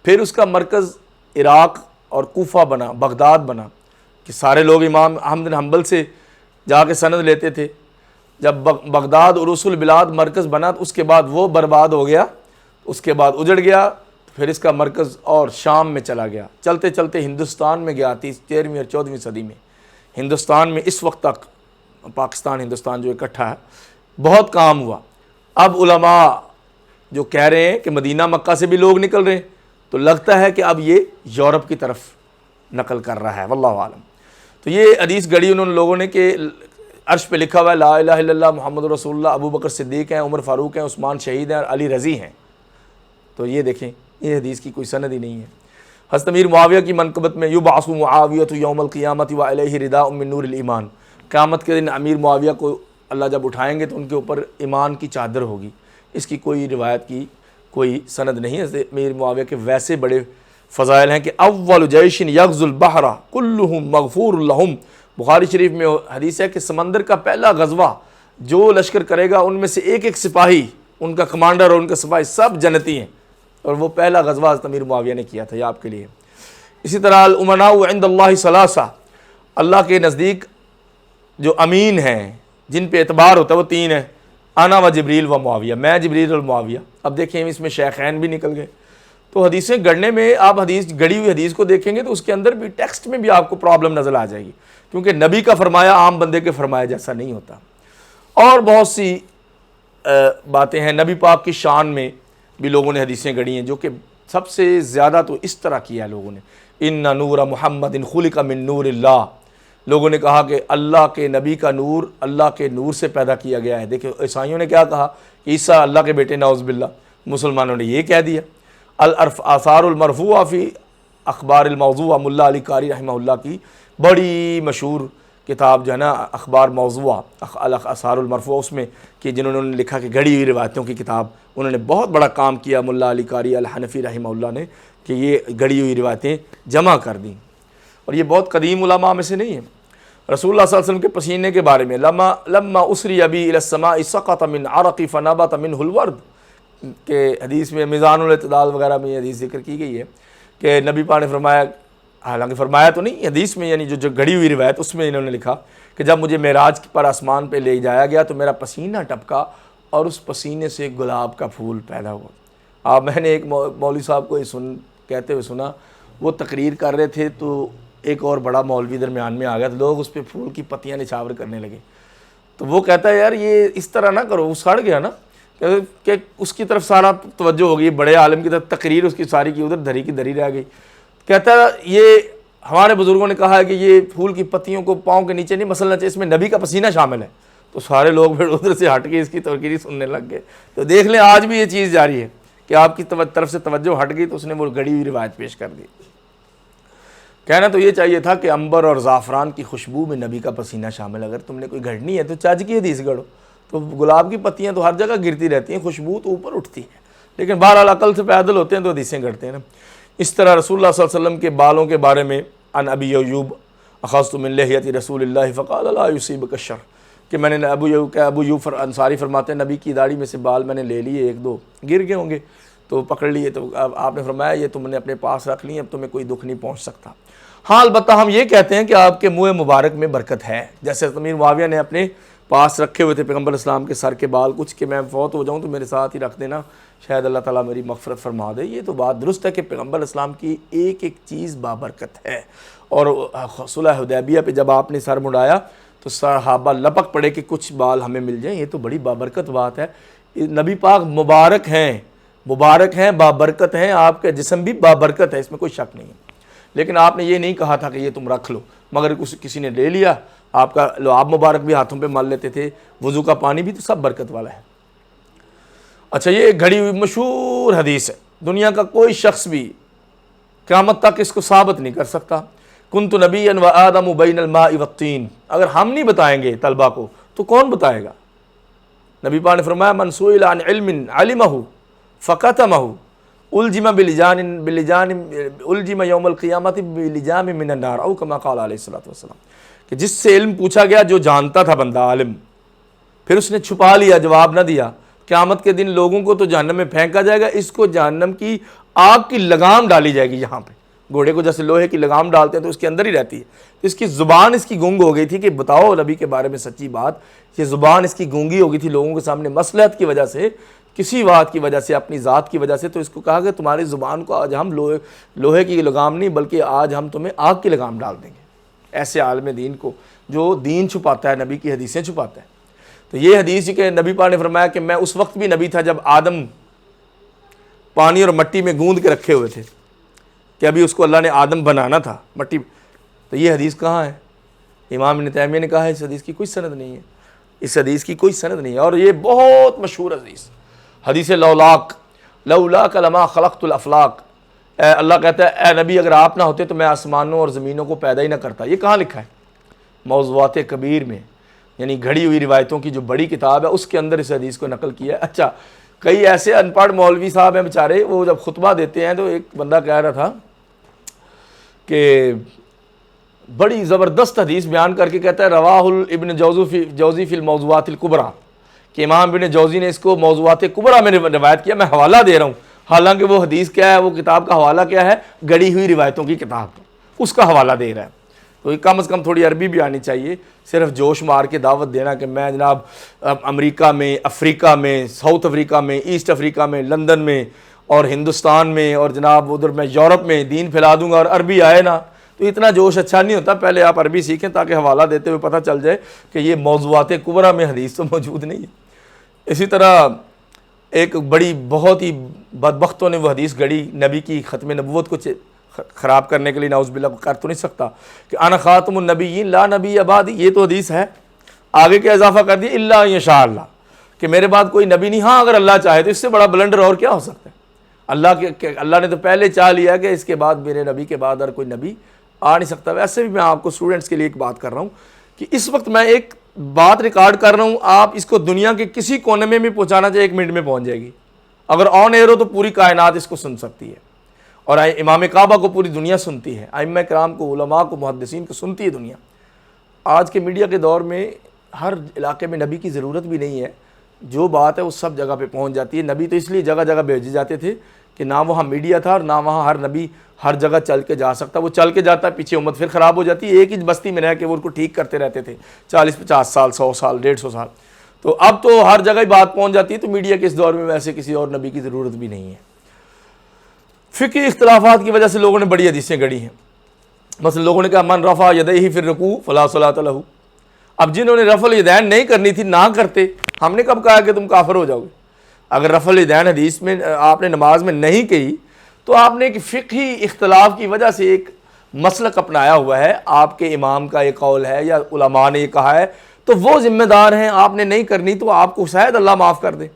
پھر اس کا مرکز عراق اور کوفہ بنا، بغداد بنا کہ سارے لوگ امام احمد بن حنبل سے جا کے سند لیتے تھے. جب بغداد عروس البلاد مرکز بنا تو اس کے بعد وہ برباد ہو گیا، اس کے بعد اجڑ گیا. پھر اس کا مرکز اور شام میں چلا گیا، چلتے چلتے ہندوستان میں گیا. 13ویں اور 14ویں صدی میں ہندوستان میں اس وقت تک پاکستان ہندوستان جو اکٹھا ہے بہت کام ہوا. اب علماء جو کہہ رہے ہیں کہ مدینہ مکہ سے بھی لوگ نکل رہے ہیں تو لگتا ہے کہ اب یہ یورپ کی طرف نقل کر رہا ہے، واللہ عالم. تو یہ حدیث گڑی انہوں نے لوگوں نے کہ عرش پہ لکھا ہوا ہے لا الہ الا اللہ محمد رسول اللہ، ابو بکر صدیق ہیں، عمر فاروق ہیں، عثمان شہید ہیں اور علی رضی ہیں. تو یہ دیکھیں یہ حدیث کی کوئی سند ہی نہیں ہے. حضرت امیر معاویہ کی منقبت میں یبعث معاویہ یوم القیامۃ وعلیہ رداء من نور الایمان، قیامت کے دن امیر معاویہ کو اللہ جب اٹھائیں گے تو ان کے اوپر ایمان کی چادر ہوگی. اس کی کوئی روایت کی کوئی سند نہیں ہے. امیر معاویہ کے ویسے بڑے فضائل ہیں کہ اول جیش یغزو البحر کلہم مغفور لہم. بخاری شریف میں حدیث ہے کہ سمندر کا پہلا غزوہ جو لشکر کرے گا ان میں سے ایک ایک سپاہی، ان کا کمانڈر اور ان کا سپاہی سب جنتی ہیں. اور وہ پہلا غزوہ حضرت امیر معاویہ نے کیا تھا، یہ آپ کے لیے. اسی طرح الامناء عند اللہ ثلاثہ، اللہ کے نزدیک جو امین ہیں جن پہ اعتبار ہوتا ہے وہ 3 ہیں، انا و جبریل و معاویہ، میں جبریل اور معاویہ. اب دیکھیں اس میں شیخین بھی نکل گئے. تو حدیثیں گڑنے میں آپ گڑی ہوئی حدیث کو دیکھیں گے تو اس کے اندر بھی ٹیکسٹ میں بھی آپ کو پرابلم نظر آ جائے گی، کیونکہ نبی کا فرمایا عام بندے کے فرمایا جیسا نہیں ہوتا. اور بہت سی باتیں ہیں نبی پاک کی شان میں بھی لوگوں نے حدیثیں گڑی ہیں، جو کہ سب سے زیادہ تو اس طرح کیا ہے لوگوں نے، ان نور محمد خلق من نور اللہ. لوگوں نے کہا کہ اللہ کے نبی کا نور اللہ کے نور سے پیدا کیا گیا ہے. دیکھیں عیسائیوں نے کیا کہا کہ عیسیٰ اللہ کے بیٹے، نعوذ باللہ. مسلمانوں نے یہ کہہ دیا. آثار المرفوعہ فی اخبار الموضوعہ، ملا علی قاری رحمہ اللہ کی بڑی مشہور کتاب جو ہے نا اخبار موضوعہ آثار المرفوعہ، اس میں کہ جنہوں نے لکھا کہ گھڑی ہوئی روایتوں کی کتاب، انہوں نے بہت بڑا کام کیا ملا علی قاری الحنفی رحمہ اللہ نے کہ یہ گھڑی ہوئی روایتیں جمع کر دیں. اور یہ بہت قدیم علماء میں سے نہیں ہے. رسول اللہ صلی اللہ علیہ وسلم کے پسینے کے بارے میں لما اسری ابی الی السماء سقط من عرق فنبت منه الورد کہ حدیث میں میزان الاعتدال وغیرہ میں یہ حدیث ذکر کی گئی ہے کہ نبی پاک نے فرمایا، حالانکہ فرمایا تو نہیں حدیث میں، یعنی جو گھڑی ہوئی روایت اس میں انہوں نے لکھا کہ جب مجھے معراج پر آسمان پہ لے جایا گیا تو میرا پسینہ ٹپکا اور اس پسینے سے گلاب کا پھول پیدا ہوا. میں نے ایک مولوی صاحب کو کہتے ہوئے سنا، وہ تقریر کر رہے تھے تو ایک اور بڑا مولوی درمیان میں آ گیا تو لوگ اس پہ پھول کی پتیاں نچھاور کرنے لگے. تو وہ کہتا ہے یار یہ اس طرح نہ کرو، وہ سڑ گیا نا، کہ اس کی طرف سارا توجہ ہو گئی، بڑے عالم کی طرف تقریر اس کی ساری کی ادھر دھری کی دھری رہ گئی. کہتا ہے یہ ہمارے بزرگوں نے کہا ہے کہ یہ پھول کی پتیوں کو پاؤں کے نیچے نہیں مسلنا چاہیے، اس میں نبی کا پسینہ شامل ہے. تو سارے لوگ پھر ادھر سے ہٹ کے اس کی تقریر سننے لگ گئے. تو دیکھ لیں آج بھی یہ چیز جاری ہے کہ آپ کی طرف سے توجہ ہٹ گئی تو اس نے وہ گڑی ہوئی روایت پیش کر دی. کہنا تو یہ چاہیے تھا کہ انبر اور زعفران کی خوشبو میں نبی کا پسینہ شامل. اگر تم نے کوئی گھڑنی ہے تو چج کی حدیث گڑھو. تو گلاب کی پتیاں تو ہر جگہ گرتی رہتی ہیں، خوشبو تو اوپر اٹھتی ہے، لیکن بہرحال عقل سے پیدل ہوتے ہیں تو حدیثیں گڑھتے ہیں نا. اس طرح رسول اللہ صلی اللہ علیہ وسلم کے بالوں کے بارے میں ان ابی ایوب اخذت من لحیۃ رسول اللہ فقال لا یصیبک الشر، کہ میں نے ابو یوب انصاری فرماتے ہیں نبی کی داڑھی میں سے بال میں نے لے لیے، ایک دو گر گئے ہوں گے تو پکڑ لیے، تو آپ نے فرمایا یہ تم نے اپنے پاس رکھ لی، اب تمہیں کوئی دکھ نہیں پہنچ سکتا۔ ہاں البتہ ہم یہ کہتے ہیں کہ آپ کے منہ مبارک میں برکت ہے، جیسے امیر معاویہ نے اپنے پاس رکھے ہوئے تھے پیغمبر اسلام کے سر کے بال کچھ، کہ میں فوت ہو جاؤں تو میرے ساتھ ہی رکھ دینا، شاید اللہ تعالیٰ میری مغفرت فرما دے۔ یہ تو بات درست ہے کہ پیغمبر اسلام کی ایک ایک چیز بابرکت ہے، اور صلح حدیبیہ پہ جب آپ نے سر مڑایا تو صحابہ لپک پڑے کہ کچھ بال ہمیں مل جائیں، یہ تو بڑی بابرکت بات ہے۔ نبی پاک مبارک ہیں، بابرکت ہیں، آپ کا جسم بھی بابرکت ہے، اس میں کوئی شک نہیں ہے، لیکن آپ نے یہ نہیں کہا تھا کہ یہ تم رکھ لو، مگر کسی نے لے لیا۔ آپ کا لعاب مبارک بھی ہاتھوں پہ مل لیتے تھے، وضو کا پانی بھی، تو سب برکت والا ہے۔ اچھا، یہ ایک گھڑی ہوئی مشہور حدیث ہے، دنیا کا کوئی شخص بھی قیامت تک اس کو ثابت نہیں کر سکتا۔ کنت نبیا و آدم بین الماء والطین، اگر ہم نہیں بتائیں گے طلبہ کو تو کون بتائے گا؟ نبی پاک نے فرمایا من سئل عن علم علمہ فکتمہ الجم یوم القیامت بلجام من النار، او کما قال علیہ الصلوۃ والسلام، کہ جس سے علم پوچھا گیا، جو جانتا تھا بندہ عالم، پھر اس نے چھپا لیا، جواب نہ دیا، قیامت کے دن لوگوں کو تو جہنم میں پھینکا جائے گا، اس کو جہنم کی آگ کی لگام ڈالی جائے گی یہاں پہ، گھوڑے کو جیسے لوہے کی لگام ڈالتے ہیں تو اس کے اندر ہی رہتی ہے، تو اس کی زبان اس کی گونگ ہو گئی تھی کہ بتاؤ نبی کے بارے میں سچی بات، یہ زبان اس کی گونگی ہو گئی تھی لوگوں کے سامنے مصلحت کی وجہ سے، کسی بات کی وجہ سے، اپنی ذات کی وجہ سے، تو اس کو کہا کہ تمہاری زبان کو آج ہم لوہے کی لگام نہیں بلکہ آج ہم تمہیں آگ کی لگام ڈال دیں گے، ایسے عالم دین کو جو دین چھپاتا ہے، نبی کی حدیثیں چھپاتا ہے۔ تو یہ حدیث کہ نبی پاک نے فرمایا کہ میں اس وقت بھی نبی تھا جب آدم پانی اور مٹی میں گوندھ کے رکھے ہوئے تھے، کہ ابھی اس کو اللہ نے آدم بنانا تھا مٹی۔ تو یہ حدیث کہاں ہے؟ امام ابن تیمیہ نے کہا ہے اس حدیث کی کوئی سند نہیں ہے، اس حدیث کی کوئی سند نہیں ہے، اور یہ بہت مشہور حدیث لولاک لما خلقت الافلاق، اللہ کہتا ہے اے نبی اگر آپ نہ ہوتے تو میں آسمانوں اور زمینوں کو پیدا ہی نہ کرتا۔ یہ کہاں لکھا ہے؟ موضوعات کبیر میں، یعنی گھڑی ہوئی روایتوں کی جو بڑی کتاب ہے اس کے اندر اس حدیث کو نقل کیا ہے۔ اچھا، کئی ایسے ان پڑھ مولوی صاحب ہیں بیچارے، وہ جب خطبہ دیتے ہیں تو ایک بندہ کہہ رہا تھا کہ بڑی زبردست حدیث بیان کر کے کہتا ہے رواہ ابن جوزی فی الموضوعات الکبریٰ، کہ امام ابن جوزی نے اس کو موضوعات کبریٰ میں روایت کیا، میں حوالہ دے رہا ہوں، حالانکہ وہ حدیث کیا ہے، وہ کتاب کا حوالہ کیا ہے؟ گڑی ہوئی روایتوں کی کتاب، اس کا حوالہ دے رہا ہے۔ تو کم از کم تھوڑی عربی بھی آنی چاہیے، صرف جوش مار کے دعوت دینا کہ میں جناب امریکہ میں، افریقہ میں، ساؤتھ افریقہ میں، ایسٹ افریقہ میں، لندن میں اور ہندوستان میں اور جناب ادھر میں یورپ میں دین پھیلا دوں گا اور عربی آئے نا، تو اتنا جوش اچھا نہیں ہوتا۔ پہلے آپ عربی سیکھیں تاکہ حوالہ دیتے ہوئے پتہ چل جائے کہ یہ موضوعات کبریٰ میں حدیث تو موجود نہیں ہے۔ اسی طرح ایک بڑی بہت ہی بدبختوں نے وہ حدیث گڑی، نبی کی ختم نبوت کو خراب کرنے کے لیے، نعوذ باللہ کر تو نہیں سکتا، کہ انا خاتم النبیین لا نبی بعدی، یہ تو حدیث ہے، آگے کیا اضافہ کر دیا الا ان شاء اللہ، کہ میرے بعد کوئی نبی نہیں، ہاں اگر اللہ چاہے تو، اس سے بڑا بلنڈر اور کیا ہو سکتا ہے؟ اللہ نے تو پہلے چاہ لیا کہ اس کے بعد میرے نبی کے بعد اور کوئی نبی آ نہیں سکتا۔ ویسے بھی میں آپ کو اسٹوڈنٹس کے لیے ایک بات کر رہا ہوں کہ اس وقت میں ایک بات ریکارڈ کر رہا ہوں، آپ اس کو دنیا کے کسی کونے میں بھی پہنچانا چاہے 1 منٹ میں پہنچ جائے گی، اگر آن ایئر ہو تو پوری کائنات اس کو سن سکتی ہے، اور امام کعبہ کو پوری دنیا سنتی ہے، ائمہ کرام کو، علماء کو، محدثین کو سنتی ہے دنیا۔ آج کے میڈیا کے دور میں ہر علاقے میں نبی کی ضرورت بھی نہیں ہے، جو بات ہے وہ سب جگہ پہ پہنچ جاتی ہے۔ نبی تو اس لیے جگہ جگہ بھیجے جاتے تھے کہ نہ وہاں میڈیا تھا اور نہ وہاں ہر نبی ہر جگہ چل کے جا سکتا، وہ چل کے جاتا ہے، پیچھے امت پھر خراب ہو جاتی ہے، ایک ہی بستی میں رہ کے وہ ان کو ٹھیک کرتے رہتے تھے 40-50 سال، 100 سال، 150 سال، تو اب تو ہر جگہ ہی بات پہنچ جاتی ہے، تو میڈیا کے اس دور میں ویسے کسی اور نبی کی ضرورت بھی نہیں ہے۔ فقہی اختلافات کی وجہ سے لوگوں نے بڑی حدیثیں گڑھی ہیں، مثلا لوگوں نے کہا من رفع یدیہ فی الرکوع فلا صلاۃ لہ، اب جنہوں نے رفع الیدین نہیں کرنی تھی نہ کرتے، ہم نے کب کہا کہ تم کافر ہو جاؤ گے؟ اگر رفع الیدین حدیث میں آپ نے نماز میں نہیں کہی تو آپ نے ایک فقہی اختلاف کی وجہ سے ایک مسلک اپنایا ہوا ہے، آپ کے امام کا یہ قول ہے یا علماء نے یہ کہا ہے تو وہ ذمہ دار ہیں، آپ نے نہیں کرنی تو آپ کو شاید اللہ معاف کر دے۔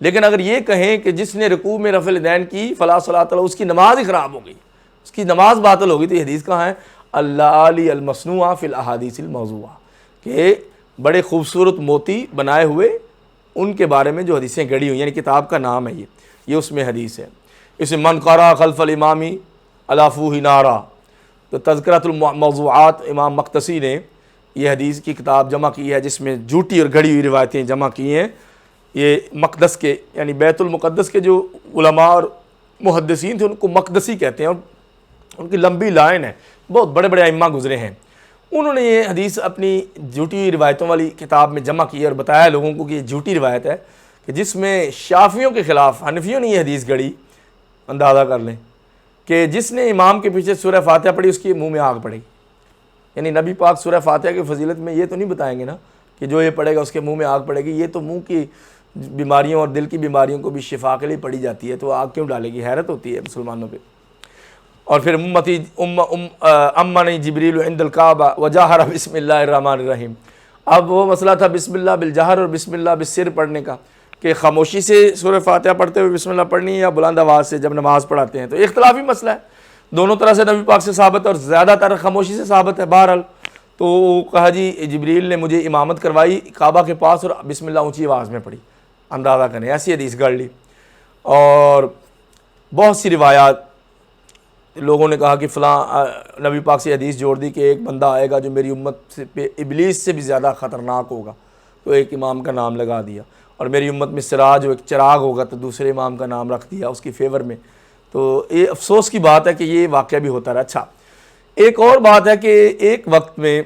لیکن اگر یہ کہیں کہ جس نے رکوع میں رفع الیدین کی فلا صلاۃ لہ، اس کی نماز ہی خراب ہو گئی، اس کی نماز باطل ہو گئی، تو یہ حدیث کہاں ہے؟ اللآلی المصنوعہ فی الاحادیث الموضوعہ، کہ بڑے خوبصورت موتی بنائے ہوئے ان کے بارے میں جو حدیثیں گڑھی ہوئی، یعنی کتاب کا نام ہے یہ اس میں حدیث ہے۔ اسے من قرأ خلف الامام علی فوہ نارا، تو تذکرۃ الموضوعات امام مقدسی نے یہ حدیث کی کتاب جمع کی ہے جس میں جھوٹی اور گھڑی ہوئی روایتیں جمع کی ہیں. یہ مقدس کے یعنی بیت المقدس کے جو علماء اور محدثین تھے ان کو مقدسی کہتے ہیں اور ان کی لمبی لائن ہے, بہت بڑے بڑے ائمہ گزرے ہیں. انہوں نے یہ حدیث اپنی جھوٹی ہوئی روایتوں والی کتاب میں جمع کی ہے اور بتایا لوگوں کو کہ یہ جھوٹی روایت ہے کہ جس میں شافعیوں کے خلاف حنفیوں نے یہ حدیث گھڑی. اندازہ کر لیں کہ جس نے امام کے پیچھے سورہ فاتحہ پڑھی اس کے منہ میں آگ پڑے گی. یعنی نبی پاک سورہ فاتحہ کی فضیلت میں یہ تو نہیں بتائیں گے نا کہ جو یہ پڑھے گا اس کے منہ میں آگ پڑے گی. یہ تو منہ کی بیماریوں اور دل کی بیماریوں کو بھی شفا کے لیے پڑھی جاتی ہے, تو آگ کیوں ڈالے گی؟ حیرت ہوتی ہے مسلمانوں پہ. اور پھر امتی امنی جبریل عند الکعبہ وجہر بسم اللہ الرحمن الرحیم. اب وہ مسئلہ تھا بسم اللہ بالجہر اور بسم اللہ بالسر پڑھنے کا, کہ خاموشی سے سورہ فاتحہ پڑھتے ہوئے بسم اللہ پڑھنی ہے یا بلند آواز سے جب نماز پڑھاتے ہیں. تو اختلافی مسئلہ ہے, دونوں طرح سے نبی پاک سے ثابت ہے اور زیادہ تر خاموشی سے ثابت ہے. بہرحال تو کہا جی جبریل نے مجھے امامت کروائی کعبہ کے پاس اور بسم اللہ اونچی آواز میں پڑھی. اندازہ کریں, ایسی حدیث گڑھ لی. اور بہت سی روایات لوگوں نے کہا کہ فلاں نبی پاک سے حدیث جوڑ دی کہ ایک بندہ آئے گا جو میری امت سے پہ ابلیس سے بھی زیادہ خطرناک ہوگا, تو ایک امام کا نام لگا دیا. اور میری امت میں سراج ایک چراغ ہوگا تو دوسرے امام کا نام رکھ دیا اس کی فیور میں. تو یہ افسوس کی بات ہے کہ یہ واقعہ بھی ہوتا رہا. اچھا, ایک اور بات ہے کہ ایک وقت میں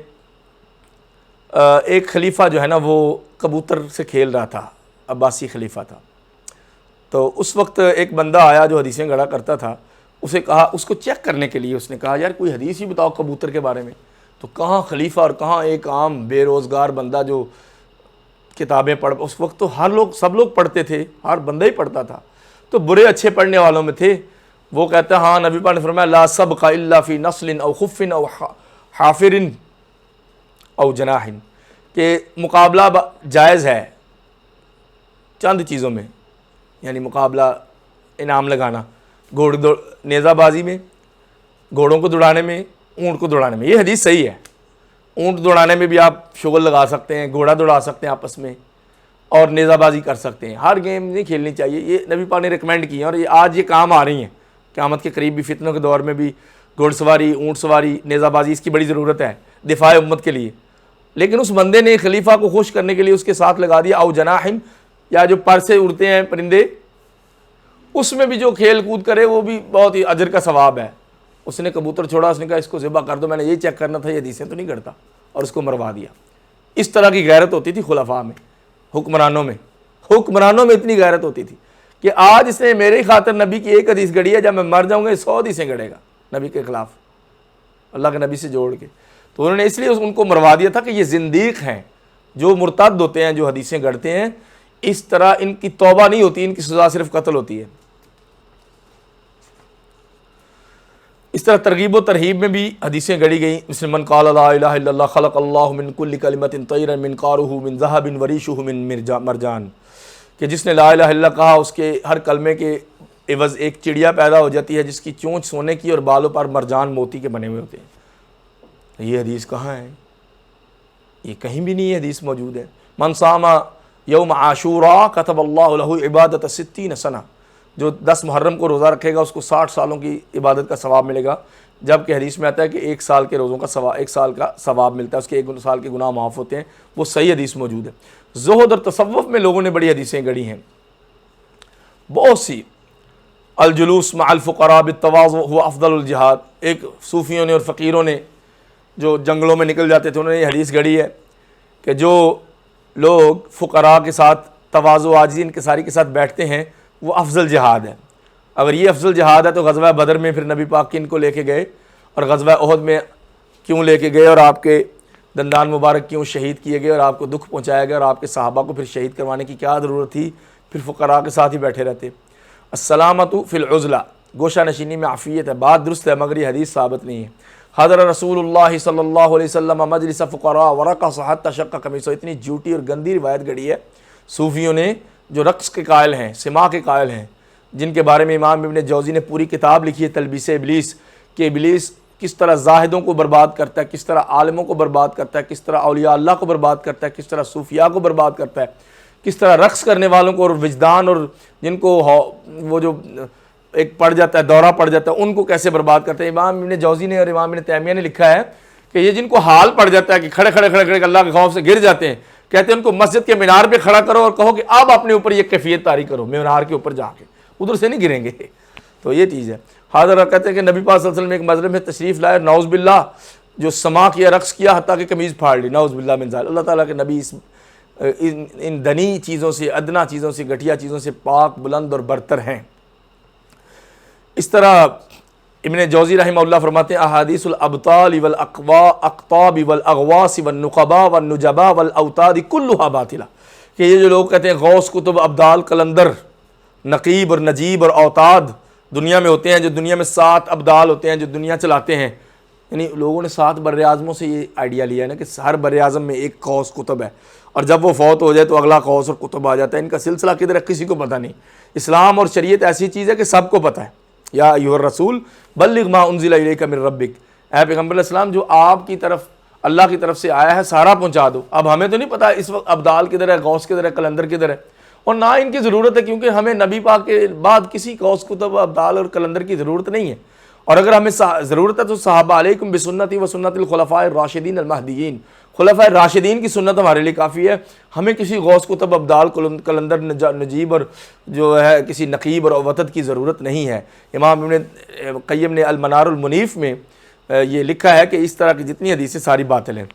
ایک خلیفہ جو ہے نا وہ کبوتر سے کھیل رہا تھا, عباسی خلیفہ تھا. تو اس وقت ایک بندہ آیا جو حدیثیں گڑھا کرتا تھا, اسے کہا, اس کو چیک کرنے کے لیے اس نے کہا یار کوئی حدیث ہی بتاؤ کبوتر کے بارے میں. تو کہاں خلیفہ اور کہاں ایک عام بے روزگار بندہ جو کتابیں پڑھ, اس وقت تو سب لوگ پڑھتے تھے, ہر بندہ ہی پڑھتا تھا, تو برے اچھے پڑھنے والوں میں تھے. وہ کہتا ہے ہاں نبی پاک نے فرمایا لا سبق الا فی نسل او خف او حافر او جناح, کہ مقابلہ جائز ہے چند چیزوں میں, یعنی مقابلہ انعام لگانا, نیزہ بازی میں, گھوڑوں کو دوڑانے میں, اونٹ کو دوڑانے میں. یہ حدیث صحیح ہے, اونٹ دوڑانے میں بھی آپ شغل لگا سکتے ہیں, گھوڑا دوڑا سکتے ہیں آپس میں, اور نیزہ بازی کر سکتے ہیں. ہر گیم نہیں کھیلنی چاہیے, یہ نبی پاک نے ریکمینڈ کی ہیں اور یہ آج یہ کام آ رہی ہیں. قیامت کے قریب بھی فتنوں کے دور میں بھی گھوڑ سواری, اونٹ سواری, نیزہ بازی اس کی بڑی ضرورت ہے دفاع امت کے لیے. لیکن اس بندے نے خلیفہ کو خوش کرنے کے لیے اس کے ساتھ لگا دیا او جناحن, یا جو پر سے اڑتے ہیں پرندے, اس میں بھی جو کھیل کود کرے وہ بھی بہت ہی اجر کا ثواب ہے. اس نے کبوتر چھوڑا, اس نے کہا اس کو ذبح کر دو, میں نے یہ چیک کرنا تھا یہ حدیثیں تو نہیں کرتا, اور اس کو مروا دیا. اس طرح کی غیرت ہوتی تھی خلفاء میں, حکمرانوں میں اتنی غیرت ہوتی تھی کہ آج اس نے میرے خاطر نبی کی ایک حدیث گڑھی ہے, جب میں مر جاؤں گا 100 حدیثیں گڑھے گا نبی کے خلاف, اللہ کے نبی سے جوڑ کے. تو انہوں نے اس لیے ان کو مروا دیا تھا کہ یہ زندیق ہیں, جو مرتد ہوتے ہیں, جو حدیثیں گڑھتے ہیں. اس طرح ان کی توبہ نہیں ہوتی, ان کی سزا صرف قتل ہوتی ہے. اس طرح ترغیب و ترہیب میں بھی حدیثیں گڑھی گئیں, مثل من قال لا الہ الا اللہ خلق اللہ من کل کلمۃ طیرا منقارہ من ذہب وریشہ من مرجان, کہ جس نے لا الہ الا اللہ کہا اس کے ہر کلمے کے عوض ایک چڑیا پیدا ہو جاتی ہے جس کی چونچ سونے کی اور بالوں پر مرجان موتی کے بنے ہوئے ہوتے ہیں. یہ حدیث کہاں ہے؟ یہ کہیں بھی نہیں حدیث موجود ہے. من صام یوم عاشوراء کتب اللہ لہ عبادت 60 سنہ, جو 10 محرم کو روزہ رکھے گا اس کو 60 سالوں کی عبادت کا ثواب ملے گا. جبکہ حدیث میں آتا ہے کہ 1 سال کے روزوں کا ثواب, 1 سال کا ثواب ملتا ہے, اس کے 1 سال کے گناہ معاف ہوتے ہیں. وہ صحیح حدیث موجود ہے. زہد اور تصوف میں لوگوں نے بڑی حدیثیں گڑھی ہیں بہت سی. الجلوس مع الفقراء بالتواضع هو افضل الجہاد, ایک صوفیوں نے اور فقیروں نے جو جنگلوں میں نکل جاتے تھے انہوں نے یہ حدیث گڑھی ہے کہ جو لوگ فقراء کے ساتھ تواضع و عاجزی انکساری کے ساتھ بیٹھتے ہیں وہ افضل جہاد ہے. اگر یہ افضل جہاد ہے تو غزوہ بدر میں پھر نبی پاک کن کو لے کے گئے, اور غزوہ احد میں کیوں لے کے گئے, اور آپ کے دندان مبارک کیوں شہید کیے گئے, اور آپ کو دکھ پہنچایا گیا, اور آپ کے صحابہ کو پھر شہید کروانے کی کیا ضرورت تھی, پھر فقراء کے ساتھ ہی بیٹھے رہتے. السلامۃ فی العزلہ, گوشہ نشینی میں عافیت ہے. بات درست ہے مگر یہ حدیث ثابت نہیں ہے. حضر رسول اللہ صلی اللہ علیہ وسلم مجلس فقراء ورقص حتی شق قمیصہ, اتنی جھوٹی اور گندی روایت گڑھی ہے صوفیوں نے جو رقص کے قائل ہیں, سما کے قائل ہیں, جن کے بارے میں امام ابن جوزی نے پوری کتاب لکھی ہے تلبیس ابلیس, کہ ابلیس کس طرح زاہدوں کو برباد کرتا ہے, کس طرح عالموں کو برباد کرتا ہے, کس طرح اولیاء اللہ کو برباد کرتا ہے, کس طرح صوفیاء کو برباد کرتا ہے, کس طرح رقص کرنے والوں کو اور وجدان اور جن کو وہ جو ایک پڑ جاتا ہے، دورہ پڑ جاتا ہے، ان کو کیسے برباد کرتے ہیں۔ امام ابن جوزی نے اور امام ابن تیمیہ نے لکھا ہے کہ یہ جن کو حال پڑ جاتا ہے کہ کھڑے کھڑے اللہ کے خوف سے گر جاتے ہیں، کہتے ہیں ان کو مسجد کے مینار پہ کھڑا کرو اور کہو کہ اب اپنے اوپر یہ کیفیت طاری کرو، مینار کے اوپر جا کے، ادھر سے نہیں گریں گے۔ تو یہ چیز ہے۔ حاضر کہتے ہیں کہ نبی پاک صلی اللہ علیہ وسلم ایک مجلس میں تشریف لائے، نعوذ باللہ جو سما کیا، رقص کیا، حتیٰ کہ قمیض پھاڑ لی، نعوذ باللہ من ذالک۔ اللہ تعالیٰ کے نبی ان دنی چیزوں سے، ادنا چیزوں سے، گھٹیا چیزوں سے پاک، بلند اور برتر ہیں۔ اس طرح ابن جوزی رحمہ اللہ فرماتے ہیں احادیث الابطال والاقطاب والاغواص والنقباء والنجباء والاوتاد کلها باطلہ، کہ یہ جو لوگ کہتے ہیں غوث، کتب، ابدال، قلندر، نقیب اور نجیب اور اوتاد دنیا میں ہوتے ہیں، جو دنیا میں 7 ابدال ہوتے ہیں جو دنیا چلاتے ہیں، یعنی لوگوں نے 7 بر اعظموں سے یہ آئیڈیا لیا ہے نا کہ ہر بر اعظم میں ایک غوث کتب ہے، اور جب وہ فوت ہو جائے تو اگلا غوث اور کتب آ جاتا ہے۔ ان کا سلسلہ کدھر ہے کسی کو پتہ نہیں۔ اسلام اور شریعت ایسی چیز ہے کہ سب کو پتہ ہے۔ یا ایھا الرسول بلغ ما انزل الیک من ربک، اے پیغمبر علیہ السلام جو آپ کی طرف اللہ کی طرف سے آیا ہے سارا پہنچا دو۔ اب ہمیں تو نہیں پتہ اس وقت ابدال کدھر ہے، غوث کدھر ہے، قلندر کدھر ہے، اور نہ ان کی ضرورت ہے، کیونکہ ہمیں نبی پاک کے بعد کسی غوث، کتب، ابدال اور قلندر کی ضرورت نہیں ہے۔ اور اگر ہمیں ضرورت ہے تو صحابہ علیکم بسنتی و سنت الخلفاء الراشدین المہدیین، خلفاء راشدین کی سنت ہمارے لیے کافی ہے۔ ہمیں کسی غوث، کتب، ابدال، قلندر، نجیب اور جو ہے کسی نقیب اور وتد کی ضرورت نہیں ہے۔ امام ابن قیم نے المنار المنیف میں یہ لکھا ہے کہ اس طرح کی جتنی حدیثیں ساری باطل ہیں۔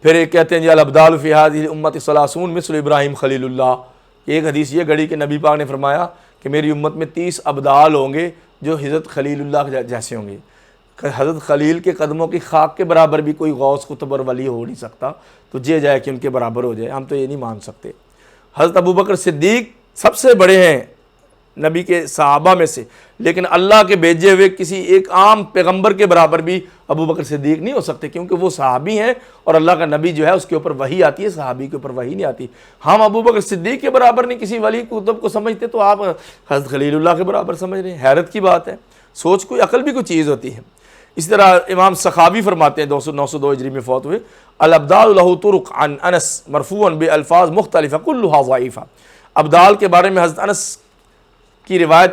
پھر ایک کہتے ہیں جی الابدال فی ہذہ الامۃ ثلاثون مثل ابراہیم خلیل اللہ، ایک حدیث یہ گڑی کہ نبی پاک نے فرمایا کہ میری امت میں 30 ابدال ہوں گے جو حضرت خلیل اللہ جیسے ہوں گے۔ حضرت خلیل کے قدموں کی خاک کے برابر بھی کوئی غوث، کتب اور ولی ہو نہیں سکتا، تو یہ جائے کہ ان کے برابر ہو جائے، ہم تو یہ نہیں مان سکتے۔ حضرت ابوبکر صدیق سب سے بڑے ہیں نبی کے صحابہ میں سے، لیکن اللہ کے بھیجے ہوئے کسی ایک عام پیغمبر کے برابر بھی ابوبکر صدیق نہیں ہو سکتے، کیونکہ وہ صحابی ہیں اور اللہ کا نبی جو ہے اس کے اوپر وحی آتی ہے، صحابی کے اوپر وحی نہیں آتی۔ ہم ابوبکر صدیق کے برابر نہیں کسی ولی کتب کو سمجھتے، تو آپ حضرت خلیل اللہ کے برابر سمجھ رہے ہیں، حیرت کی بات ہے۔ سوچ کوئی، عقل بھی کوئی چیز ہوتی ہے۔ اس طرح امام سخاوی فرماتے ہیں 902 ہجری میں فوت ہوئے، الابدال لہ طرق عن انس مرفوعا بالفاظ مختلفہ کلھا ضعیفہ، ابدال کے بارے میں حضرت انس کی روایت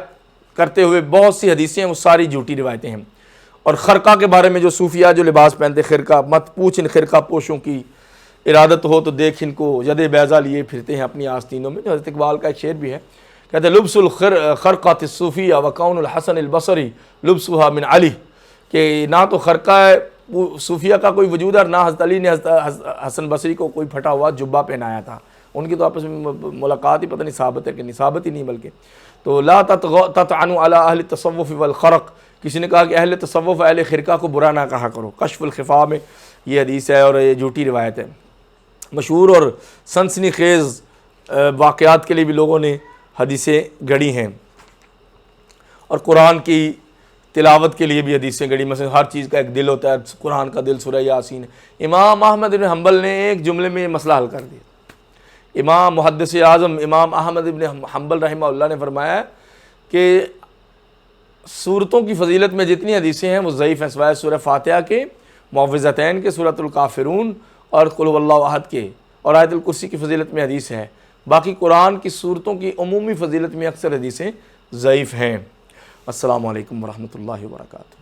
کرتے ہوئے بہت سی حدیثیں ہیں، وہ ساری جھوٹی روایتیں ہیں۔ اور خرقہ کے بارے میں جو صوفیہ جو لباس پہنتے خرقہ، مت پوچھ ان خرقہ پوشوں کی، ارادت ہو تو دیکھ ان کو ید بیضا لیے پھرتے ہیں اپنی آستینوں میں۔ حضرت اقبال کا ایک شعر بھی ہے، کہتے ہیں لبس الخرقۃ الصوفیہ وکون الحسن البصری لبسها من علی، کہ نہ تو خرقہ صوفیہ کا کوئی وجود ہے اور نہ حضرت علی نے حسن بصری کو کوئی پھٹا ہوا جبہ پہنایا تھا۔ ان کی تو آپس میں ملاقات ہی پتہ نہیں ثابت ہے کہ نہیں ثابت ہی نہیں، بلکہ تو لا تطعنوا علی اہل التصوف والخرق، کسی نے کہا کہ اہل تصوف اہل خرقہ کو برا نہ کہا کرو، کشف الخفاء میں یہ حدیث ہے اور یہ جھوٹی روایت ہے۔ مشہور اور سنسنی خیز واقعات کے لیے بھی لوگوں نے حدیثیں گڑھی ہیں، اور قرآن کی تلاوت کے لیے بھی حدیثیں گڑھی، مثلا ہر چیز کا ایک دل ہوتا ہے، قرآن کا دل سورہ یاسین ہے۔ امام احمد بن حنبل نے ایک جملے میں یہ مسئلہ حل کر دیا۔ امام محدث اعظم امام احمد بن حنبل رحمہ اللہ نے فرمایا کہ سورتوں کی فضیلت میں جتنی حدیثیں ہیں وہ ضعیف ہیں، سوائے سورہ فاتحہ کے، معوذتین کے، سورۃ الکافرون اور قل هو اللہ احد کے، اور آیت الکرسی کی فضیلت میں حدیث ہے۔ باقی قرآن کی سورتوں کی عمومی فضیلت میں اکثر حدیثیں ضعیف ہیں۔ السلام علیکم ورحمۃ اللہ وبرکاتہ۔